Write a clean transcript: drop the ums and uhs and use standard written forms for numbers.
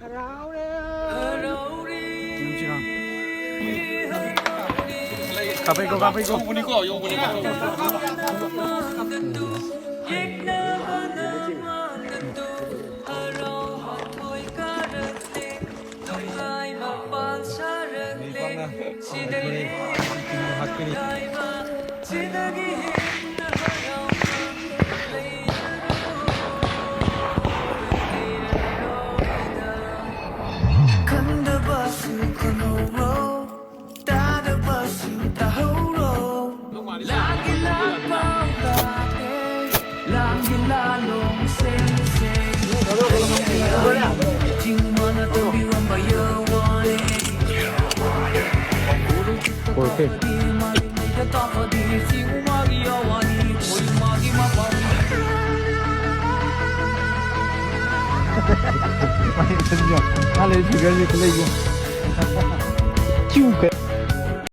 Kape ko. Yung kunin ko. Perfect. Alay, bigal niya pala yun. Chuka.